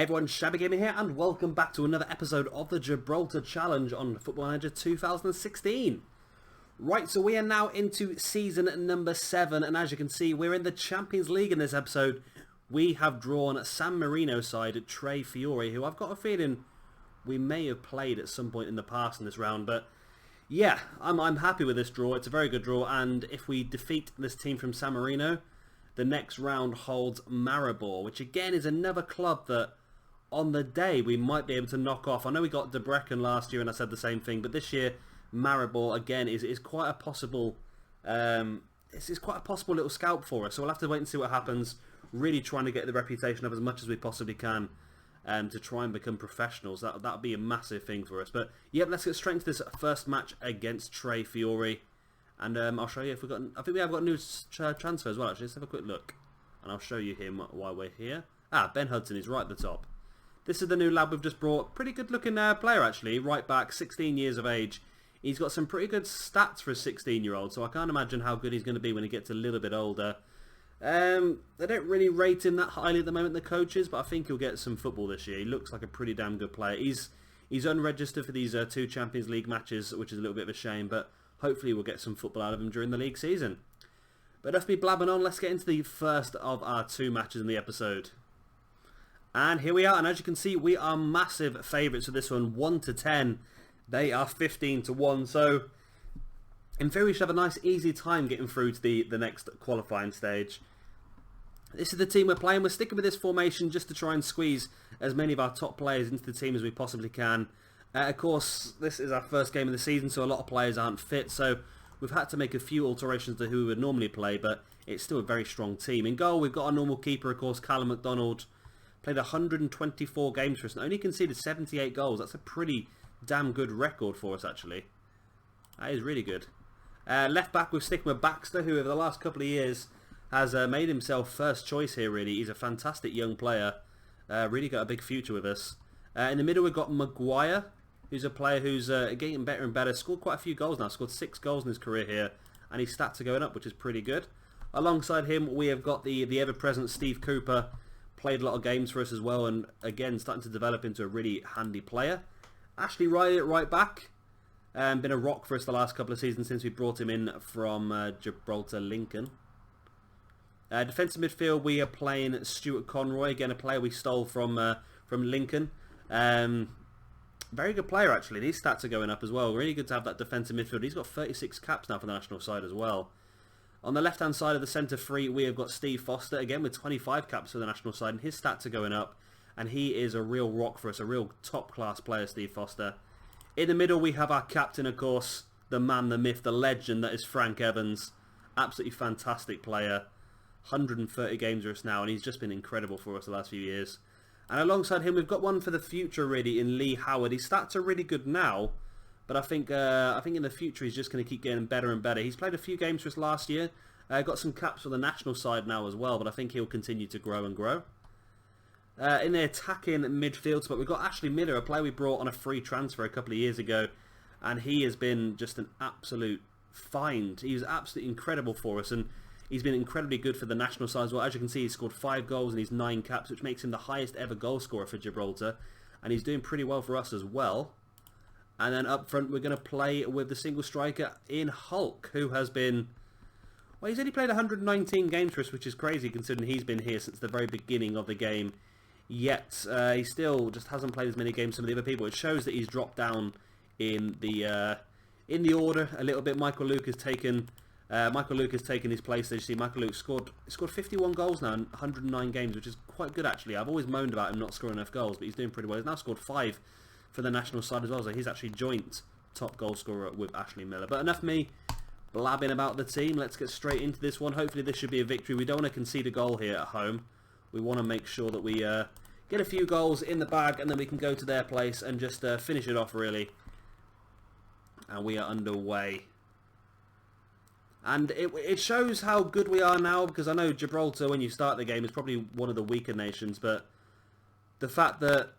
Hey everyone, Shabby Gaming here, and welcome back to another episode of the Gibraltar Challenge on Football Manager 2016. Right, so we are now into season number 7, and as you can see, we're in the Champions League in this episode. We have drawn San Marino side Trey Fiori, who I've got a feeling we may have played at some point in the past in this round, but yeah, I'm happy with this draw. It's a very good draw, and if we defeat this team from San Marino, the next round holds Maribor, which again is another club that on the day we might be able to knock off. I know we got Debrecen last year and I said the same thing, but this year Maribor again is quite a possible it's quite a possible little scalp for us. So we'll have to wait and see what happens. Really trying to get the reputation up as much as we possibly can to try and become professionals. That'll be a massive thing for us. But yep, let's get straight into this first match against Trey Fiori. And I'll show you if we've got... I think we have got a new transfer as well, actually. Let's have a quick look. And I'll show you him while we're here. Ben Hudson is right at the top. This is the new lad we've just brought. Pretty good looking player, actually. Right back, 16 years of age. He's got some pretty good stats for a 16-year-old, so I can't imagine how good he's going to be when he gets a little bit older. They don't really rate him that highly at the moment, the coaches, but I think he'll get some football this year. He looks like a pretty damn good player. He's unregistered for these 2 Champions League matches, which is a little bit of a shame, but hopefully we'll get some football out of him during the league season. But enough me blabbing on, let's get into the first of our 2 matches in the episode. And here we are, and as you can see, we are massive favourites for this one, 1-10. They are 15-1, so in theory we should have a nice easy time getting through to the next qualifying stage. This is the team we're playing. We're sticking with this formation just to try and squeeze as many of our top players into the team as we possibly can. Of course, this is our first game of the season, so a lot of players aren't fit, so we've had to make a few alterations to who we would normally play, but it's still a very strong team. In goal, we've got our normal keeper, of course, Callum McDonald. Played 124 games for us and only conceded 78 goals. That's a pretty damn good record for us, actually. That is really good. Left back, we're sticking with Baxter, who over the last couple of years has made himself first choice here, really. He's a fantastic young player. Really got a big future with us. In the middle, we've got Maguire, who's a player who's getting better and better. Scored quite a few goals now. Scored 6 goals in his career here. And his stats are going up, which is pretty good. Alongside him, we have got the ever-present Steve Cooper. Played a lot of games for us as well, and again starting to develop into a really handy player. Ashley Riley at right back, been a rock for us the last couple of seasons since we brought him in from Gibraltar Lincoln. Defensive midfield, we are playing Stuart Conroy, again a player we stole from Lincoln. Very good player actually. These stats are going up as well. Really good to have that defensive midfield. He's got 36 caps now for the national side as well. On the left-hand side of the centre three, we have got Steve Foster, again with 25 caps for the national side, and his stats are going up, and he is a real rock for us, a real top-class player, Steve Foster. In the middle, we have our captain, of course, the man, the myth, the legend, that is Frank Evans. Absolutely fantastic player. 130 games for us now, and he's just been incredible for us the last few years. And alongside him, we've got one for the future, really, in Lee Howard. His stats are really good now, but I think in the future he's just going to keep getting better and better. He's played a few games for us last year. Got some caps for the national side now as well, but I think he'll continue to grow and grow. In the attacking midfield spot, we've got Ashley Miller, a player we brought on a free transfer a couple of years ago, and he has been just an absolute find. He was absolutely incredible for us, and he's been incredibly good for the national side as well. As you can see, he's scored 5 goals and he's 9 caps, which makes him the highest ever goal scorer for Gibraltar, and he's doing pretty well for us as well. And then up front, we're going to play with the single striker in Hulk, who has been... Well, he's only played 119 games for us, which is crazy considering he's been here since the very beginning of the game. Yet, he still just hasn't played as many games as some of the other people. It shows that he's dropped down in the order a little bit. Michael Luke has taken his place. As you see, Michael Luke scored 51 goals now in 109 games, which is quite good, actually. I've always moaned about him not scoring enough goals, but he's doing pretty well. He's now scored 5 for the national side as well, so he's actually joint top goal scorer with Ashley Miller. But enough me blabbing about the team. Let's get straight into this one. Hopefully this should be a victory. We don't want to concede a goal here at home. We want to make sure that we get a few goals in the bag, and then we can go to their place and just finish it off, really. And we are underway. And it shows how good we are now, because I know Gibraltar, when you start the game, is probably one of the weaker nations, but the fact that...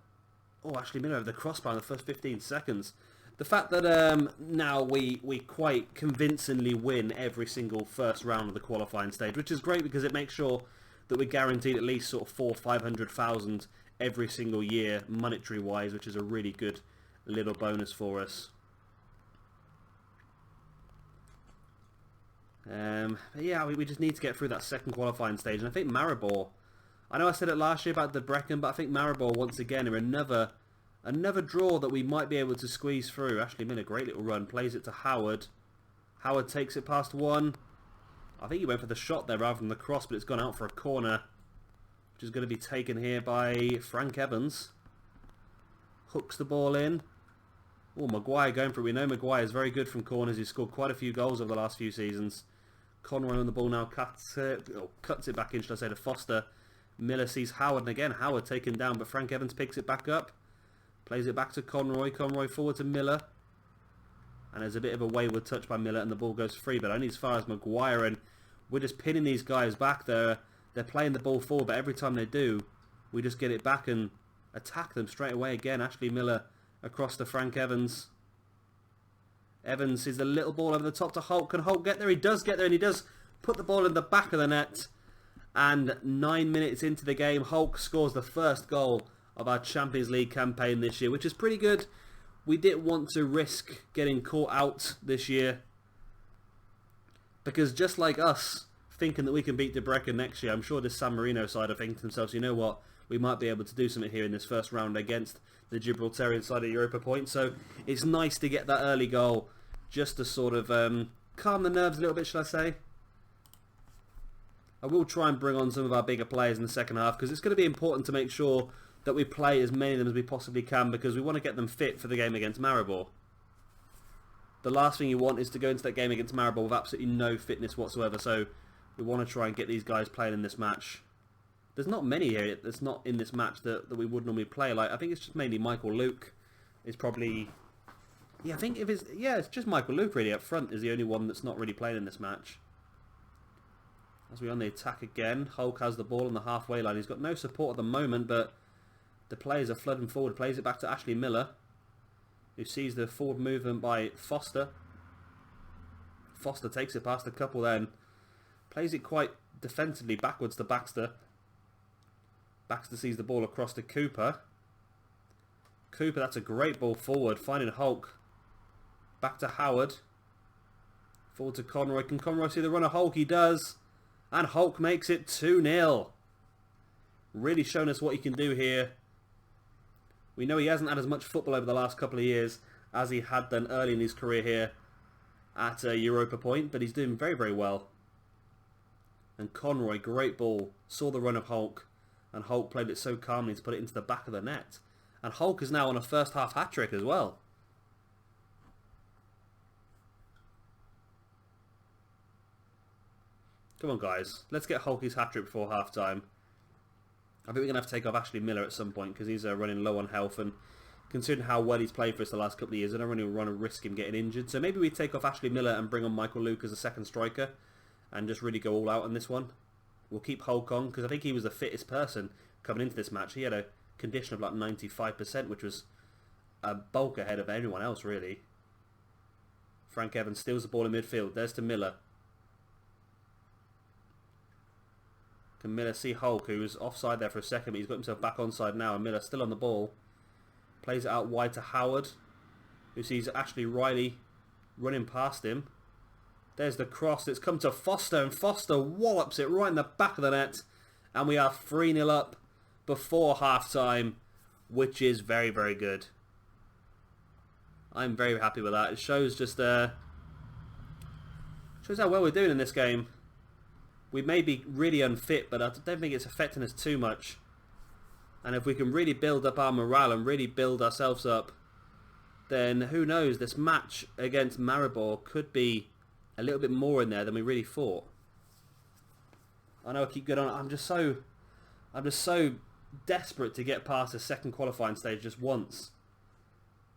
Oh, Ashley Miller over the crossbar in the first 15 seconds. The fact that now we quite convincingly win every single first round of the qualifying stage, which is great because it makes sure that we're guaranteed at least sort of 400,000 or 500,000 every single year, monetary-wise, which is a really good little bonus for us. Yeah, we just need to get through that second qualifying stage. And I think Maribor, I know I said it last year about the Brecon, but I think Maribor, once again, are another draw that we might be able to squeeze through. Ashley Miller, great little run, plays it to Howard. Howard takes it past one. I think he went for the shot there rather than the cross, but it's gone out for a corner, which is going to be taken here by Frank Evans. Hooks the ball in. Oh, Maguire going for it. We know Maguire is very good from corners. He's scored quite a few goals over the last few seasons. Conroy on the ball now, cuts it back in, should I say, to Foster. Miller sees Howard, and again, Howard taken down, but Frank Evans picks it back up. Plays it back to Conroy. Conroy forward to Miller. And there's a bit of a wayward touch by Miller, and the ball goes free, but only as far as Maguire. And we're just pinning these guys back there. They're playing the ball forward, but every time they do, we just get it back and attack them straight away again. Ashley Miller across to Frank Evans. Evans sees the little ball over the top to Holt. Can Holt get there? He does get there, and he does put the ball in the back of the net. And 9 minutes into the game, Hulk scores the first goal of our Champions League campaign this year, which is pretty good. We didn't want to risk getting caught out this year, because just like us thinking that we can beat Debrecen next year, I'm sure this San Marino side are thinking to themselves, you know what, we might be able to do something here in this first round against the Gibraltarian side of Europa Point. So it's nice to get that early goal just to sort of calm the nerves a little bit, should I say. I will try and bring on some of our bigger players in the second half, because it's going to be important to make sure that we play as many of them as we possibly can, because we want to get them fit for the game against Maribor. The last thing you want is to go into that game against Maribor with absolutely no fitness whatsoever, so we want to try and get these guys playing in this match. There's not many here that's not in this match that we would normally play. Like, I think it's just mainly Michael Luke is probably... Yeah, I think if it's... Yeah, it's just Michael Luke really up front is the only one that's not really playing in this match. As we on the attack again, Hulk has the ball on the halfway line. He's got no support at the moment, but the players are flooding forward. Plays it back to Ashley Miller, who sees the forward movement by Foster. Foster takes it past a couple then. Plays it quite defensively backwards to Baxter. Baxter sees the ball across to Cooper. Cooper, that's a great ball forward, finding Hulk. Back to Howard. Forward to Conroy. Can Conroy see the run of Hulk? He does. And Hulk makes it 2-0. Really showing us what he can do here. We know he hasn't had as much football over the last couple of years as he had done early in his career here at Europa Point, but he's doing very, very well. And Conroy, great ball, saw the run of Hulk, and Hulk played it so calmly to put it into the back of the net. And Hulk is now on a first half hat-trick as well. Come on, guys. Let's get Hulk his hat-trick before half-time. I think we're going to have to take off Ashley Miller at some point, because he's running low on health, and considering how well he's played for us the last couple of years, I don't really want to risk him getting injured. So maybe we take off Ashley Miller and bring on Michael Luke as a second striker, and just really go all out on this one. We'll keep Hulk on, because I think he was the fittest person coming into this match. He had a condition of like 95%, which was a bulk ahead of anyone else, really. Frank Evans steals the ball in midfield. There's to Miller. Can Miller see Hulk, who was offside there for a second, but he's got himself back onside now, and Miller still on the ball. Plays it out wide to Howard, who sees Ashley Riley running past him. There's the cross. It's come to Foster, and Foster wallops it right in the back of the net. And we are 3-0 up before half-time, which is very, very good. I'm very happy with that. It shows just shows how well we're doing in this game. We may be really unfit, but I don't think it's affecting us too much. And if we can really build up our morale and really build ourselves up, then who knows, this match against Maribor could be a little bit more in there than we really thought. I know I keep going on. I'm just so desperate to get past the second qualifying stage just once.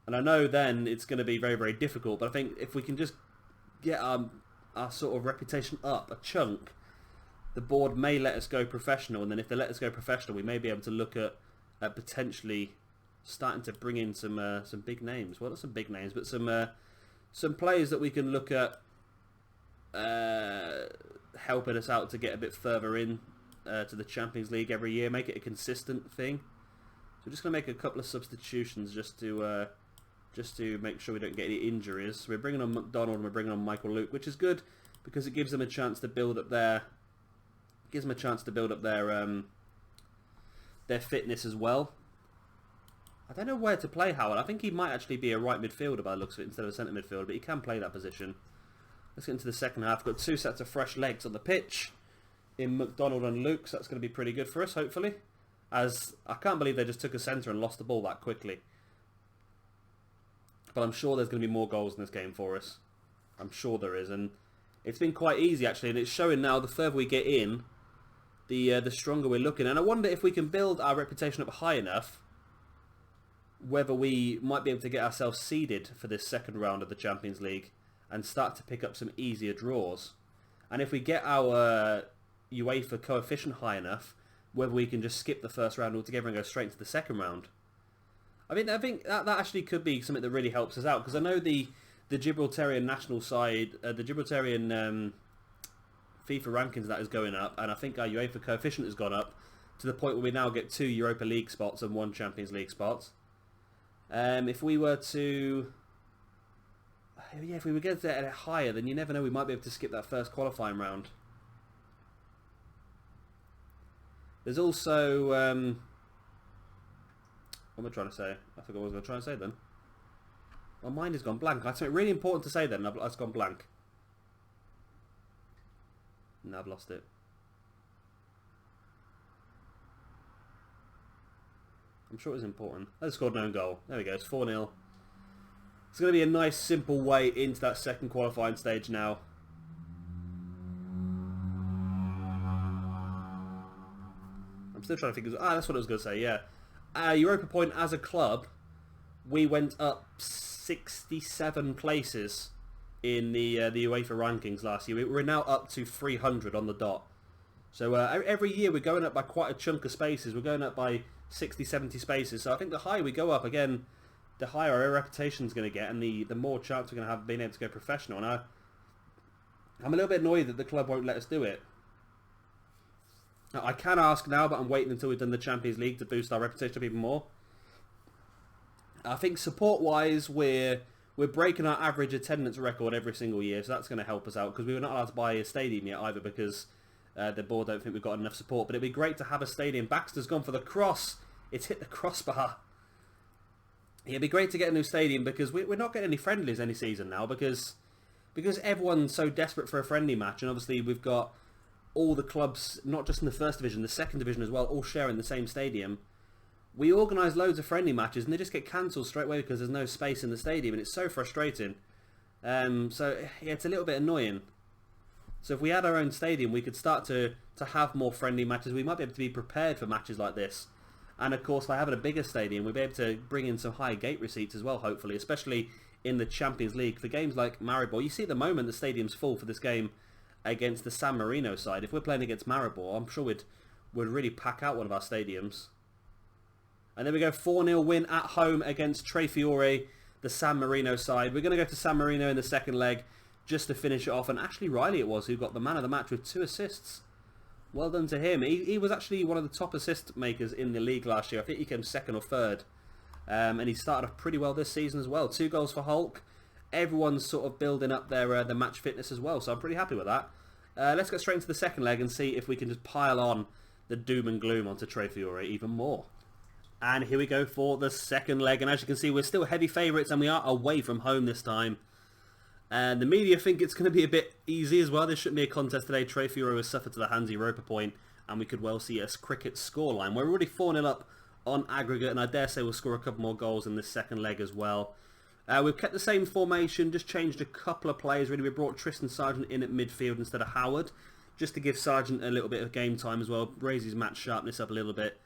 And I know then it's going to be very, very difficult, but I think if we can just get our sort of reputation up a chunk, the board may let us go professional, and then if they let us go professional, we may be able to look at potentially starting to bring in some big names. Well, not some big names, but some players that we can look at helping us out to get a bit further in to the Champions League every year, make it a consistent thing. we're just going to make a couple of substitutions just to make sure we don't get any injuries. We're bringing on McDonald and we're bringing on Michael Luke, which is good because it gives them a chance to build up their their fitness as well. I don't know where to play Howard. I think he might actually be a right midfielder by the looks of it instead of a centre midfielder, but he can play that position. Let's get into the second half. We've got 2 sets of fresh legs on the pitch in McDonald and Luke, so that's going to be pretty good for us, hopefully. As I can't believe they just took a centre and lost the ball that quickly. But I'm sure there's going to be more goals in this game for us. I'm sure there is, and it's been quite easy actually, and it's showing now the further we get in, the stronger we're looking. And I wonder if we can build our reputation up high enough, whether we might be able to get ourselves seeded for this second round of the Champions League and start to pick up some easier draws. And if we get our UEFA coefficient high enough, whether we can just skip the first round altogether and go straight to the second round. I think that actually could be something that really helps us out, because I know the Gibraltarian national side, the Gibraltarian FIFA rankings, that is going up, and I think our UEFA coefficient has gone up to the point where we now get 2 Europa League spots and 1 Champions League spot. If we were to... Yeah, if we were to get it higher, then you never know, we might be able to skip that first qualifying round. There's also... what am I trying to say? I forgot what I was going to try and say then. My mind has gone blank. I had something really important to say then, it's gone blank. No, I've lost it. I'm sure it was important. I scored an own goal. There we go, it's 4-0. It's going to be a nice, simple way into that second qualifying stage now. I'm still trying to think. That's what I was going to say, yeah. Europa Point as a club, we went up 67 places in the UEFA rankings last year. We're now up to 300 on the dot. So every year we're going up by quite a chunk of spaces. We're going up by 60, 70 spaces. So I think the higher we go up, again, the higher our reputation's going to get, and the more chance we're going to have being able to go professional. And I'm a little bit annoyed that the club won't let us do it. Now, I can ask now, but I'm waiting until we've done the Champions League to boost our reputation even more. I think support-wise, we're breaking our average attendance record every single year, so that's going to help us out, because we were not allowed to buy a stadium yet either, because the board don't think we've got enough support. But it'd be great to have a stadium. Baxter's gone for the cross. It's hit the crossbar. It'd be great to get a new stadium, because we're not getting any friendlies any season now, because everyone's so desperate for a friendly match, and obviously we've got all the clubs, not just in the first division, the second division as well, all sharing the same stadium. We organise loads of friendly matches and they just get cancelled straight away because there's no space in the stadium, and it's so frustrating. So yeah, it's a little bit annoying. So if we had our own stadium, we could start to have more friendly matches. We might be able to be prepared for matches like this. And of course, by having a bigger stadium, we'll be able to bring in some higher gate receipts as well, hopefully, especially in the Champions League. For games like Maribor, you see at the moment the stadium's full for this game against the San Marino side. If we're playing against Maribor, I'm sure we'd really pack out one of our stadiums. And then we go 4-0 win at home against Fiori, the San Marino side. We're going to go to San Marino in the second leg just to finish it off. And Ashley Riley it was who got the man of the match with 2 assists. Well done to him. He was actually one of the top assist makers in the league last year. I think he came 2nd or 3rd. And he started off pretty well this season as well. 2 goals for Hulk. Everyone's sort of building up their match fitness as well. So I'm pretty happy with that. Let's get straight into the second leg and see if we can just pile on the doom and gloom onto Fiori even more. And here we go for the second leg. And as you can see, we're still heavy favourites, and we are away from home this time. And the media think it's going to be a bit easy as well. There shouldn't be a contest today. Fiori has suffered to the hands of Europa Point, and we could well see a cricket scoreline. We're already 4-0 up on aggregate, and I dare say we'll score a couple more goals in this second leg as well. We've kept the same formation, just changed a couple of players really. We brought Tristan Sargent in at midfield instead of Howard, just to give Sargent a little bit of game time as well, raise his match sharpness up a little bit.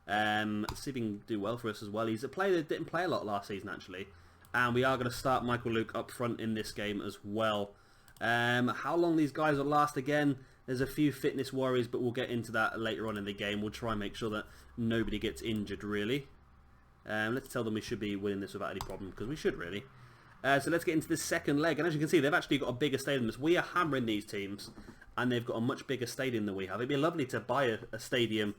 See if he can do well for us as well. He's a player that didn't play a lot last season actually. And we are going to start Michael Luke up front in this game as well. How long these guys will last again, there's a few fitness worries, but we'll get into that later on in the game. We'll try and make sure that nobody gets injured really. Let's tell them we should be winning this without any problem, because we should really. So let's get into the second leg. And as you can see, they've actually got a bigger stadium than us. We are hammering these teams, and they've got a much bigger stadium than we have. It'd be lovely to buy a stadium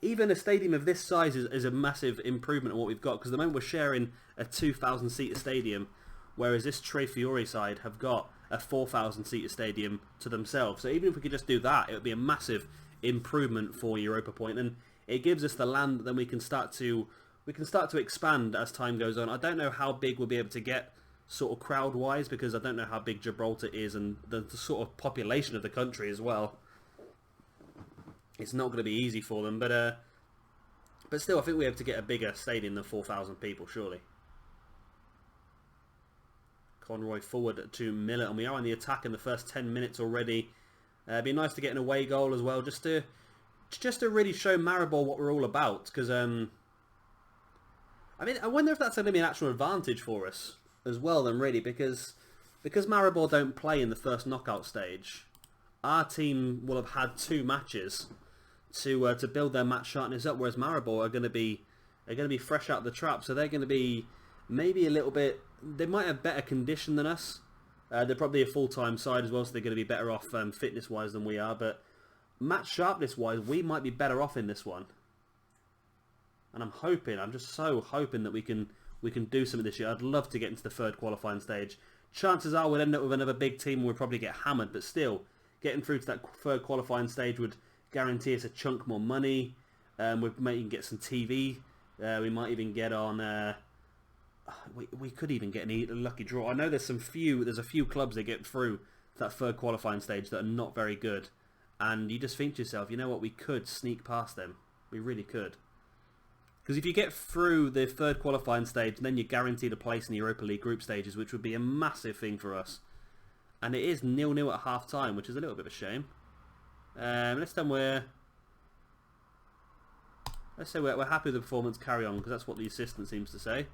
even a stadium of this size is a massive improvement on what we've got, because at the moment we're sharing a 2,000 seater stadium, whereas this Fiori side have got a 4,000 seater stadium to themselves. So even if we could just do that, it would be a massive improvement for Europa Point, and it gives us the land that then we can start to expand as time goes on. I don't know how big we'll be able to get sort of crowd wise, because I don't know how big Gibraltar is and the sort of population of the country as well. It's not going to be easy for them, but still, I think we're able to get a bigger stadium than 4,000 people, surely. Conroy forward to Miller, and we are on the attack in the first 10 minutes already. It'd be nice to get an away goal as well, just to really show Maribor what we're all about. Because I mean, I wonder if that's going to be an actual advantage for us as well, then, really, because Maribor don't play in the first knockout stage. Our team will have had 2 matches to build their match sharpness up, whereas Maribor are going to be fresh out of the trap, so they're going to be maybe a little bit. They might have better condition than us. They're probably a full-time side as well, so they're going to be better off fitness-wise than we are. But match sharpness-wise, we might be better off in this one. And I'm just so hoping that we can do something this year. I'd love to get into the 3rd qualifying stage. Chances are we'll end up with another big team and we'll probably get hammered, but still, getting through to that 3rd qualifying stage would guarantee us a chunk more money. We might even get some TV. We might even get on. We could even get a lucky draw. I know there's a few clubs that get through that 3rd qualifying stage that are not very good, and you just think to yourself, you know what, we could sneak past them. We really could. Because if you get through the 3rd qualifying stage, then you're guaranteed a place in the Europa League group stages, which would be a massive thing for us. And it is 0-0 at half time, which is a little bit of a shame. Let's say we're happy with the performance, carry on, because that's what the assistant seems to say.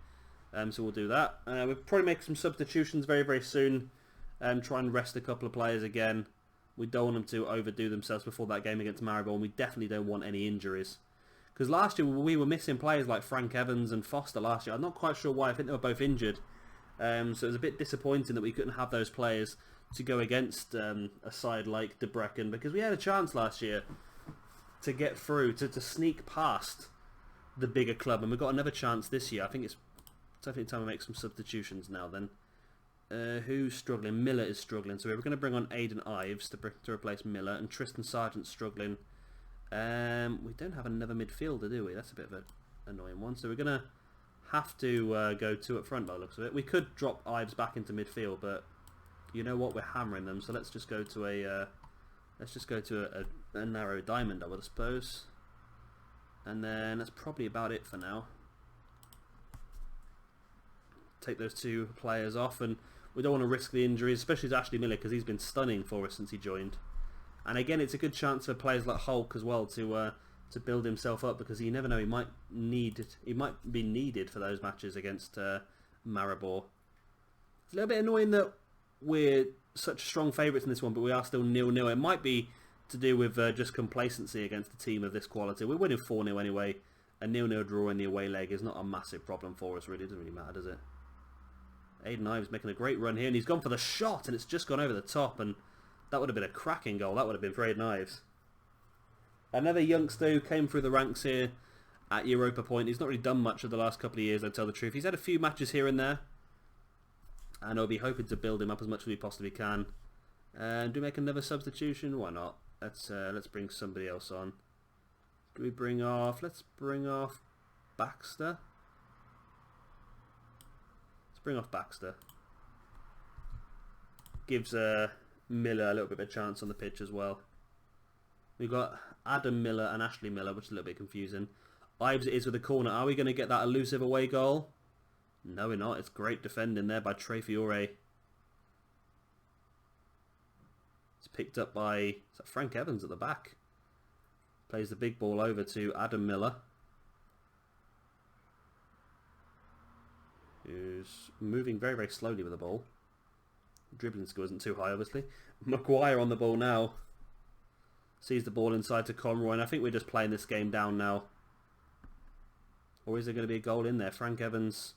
So we'll do that. We'll probably make some substitutions very, very soon. Try and rest a couple of players again. We don't want them to overdo themselves before that game against Maribor, and we definitely don't want any injuries. Because last year we were missing players like Frank Evans and Foster last year. I'm not quite sure why. I think they were both injured. So it was a bit disappointing that we couldn't have those players to go against a side like De Brecken, because we had a chance last year to get through, to sneak past the bigger club, and we've got another chance this year. I think it's definitely time to make some substitutions now then. Who's struggling? Miller is struggling, so we're going to bring on Aidan Ives to replace Miller, and Tristan Sargent's struggling. We don't have another midfielder, do we? That's a bit of an annoying one, so we're going to have to go 2 up front by the looks of it. We could drop Ives back into midfield, but you know what, we're hammering them, so let's just go to a narrow diamond, I would suppose. And then that's probably about it for now. Take those 2 players off, and we don't want to risk the injuries, especially to Ashley Miller, because he's been stunning for us since he joined. And again, it's a good chance for players like Hulk as well to build himself up, because you never know, he might be needed for those matches against Maribor. It's a little bit annoying that we're such strong favourites in this one, but we are still 0-0. It might be to do with just complacency against a team of this quality. We're winning 4-0 anyway. A 0-0 draw in the away leg is not a massive problem for us, really. It doesn't really matter, does it? Aidan Ives making a great run here, and he's gone for the shot, and it's just gone over the top, and that would have been a cracking goal. That would have been for Aidan Ives. Another youngster who came through the ranks here at Europa Point. He's not really done much of the last couple of years, I'll tell the truth. He's had a few matches here and there, and I'll be hoping to build him up as much as we possibly can. Do we make another substitution? Why not? Let's bring somebody else on. Do we bring off? Let's bring off Baxter. Let's bring off Baxter. Gives Miller a little bit of a chance on the pitch as well. We've got Adam Miller and Ashley Miller, which is a little bit confusing. Ives it is with the corner. Are we going to get that elusive away goal? No, we're not. It's great defending there by Fiori. It's picked up by Frank Evans at the back. Plays the big ball over to Adam Miller, who's moving very, very slowly with the ball. Dribbling skill isn't too high, obviously. Maguire on the ball now. Sees the ball inside to Conroy, and I think we're just playing this game down now. Or is there going to be a goal in there? Frank Evans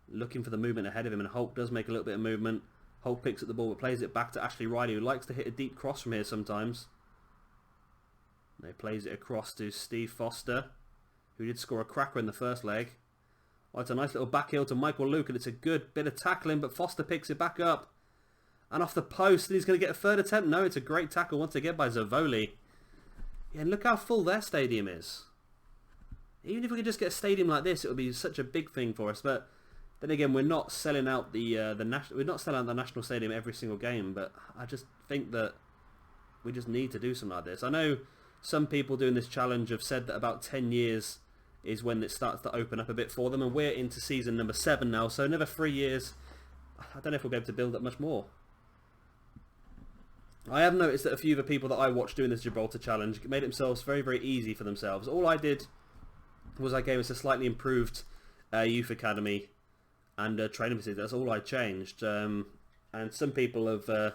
looking for the movement ahead of him, and Hulk does make a little bit of movement. Hulk picks up the ball but plays it back to Ashley Riley, who likes to hit a deep cross from here sometimes. They plays it across to Steve Foster, who did score a cracker in the first leg. Oh, it's a nice little back heel to Michael Luke, and it's a good bit of tackling, but Foster picks it back up. And off the post, and he's going to get a third attempt. No, it's a great tackle once again by Zavoli. Yeah, and look how full their stadium is. Even if we could just get a stadium like this, it would be such a big thing for us. But then again, we're not selling out the national stadium every single game. But I just think that we just need to do something like this. I know some people doing this challenge have said that about 10 years is when it starts to open up a bit for them, and we're into season number 7 now. So another 3 years. I don't know if we'll be able to build up much more. I have noticed that a few of the people that I watched doing this Gibraltar challenge made it themselves very, very easy for themselves. All I did was I gave us a slightly improved youth academy and training facility. That's all I changed. And some people have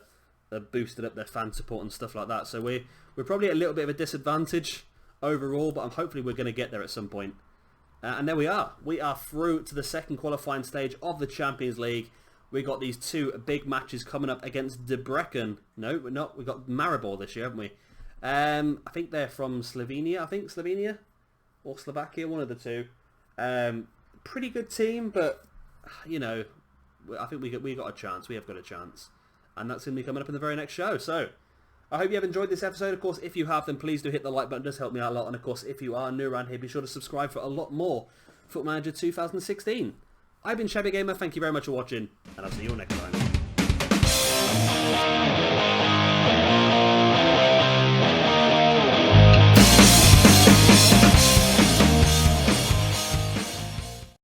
boosted up their fan support and stuff like that. So we're probably at a little bit of a disadvantage overall, but hopefully we're going to get there at some point. And there we are. We are through to the second qualifying stage of the Champions League. We got these 2 big matches coming up against Debrecen. No, we're not. We've got Maribor this year, haven't we? I think they're from Slovenia. Slovenia or Slovakia, one of the 2. Pretty good team, but you know, I think we got a chance. We have got a chance, and that's going to be coming up in the very next show. So I hope you have enjoyed this episode. Of course, if you have, then please do hit the like button. It does help me out a lot. And of course, if you are new around here, be sure to subscribe for a lot more Football Manager 2016. I've been Shabby Gamer, thank you very much for watching, and I'll see you all next time.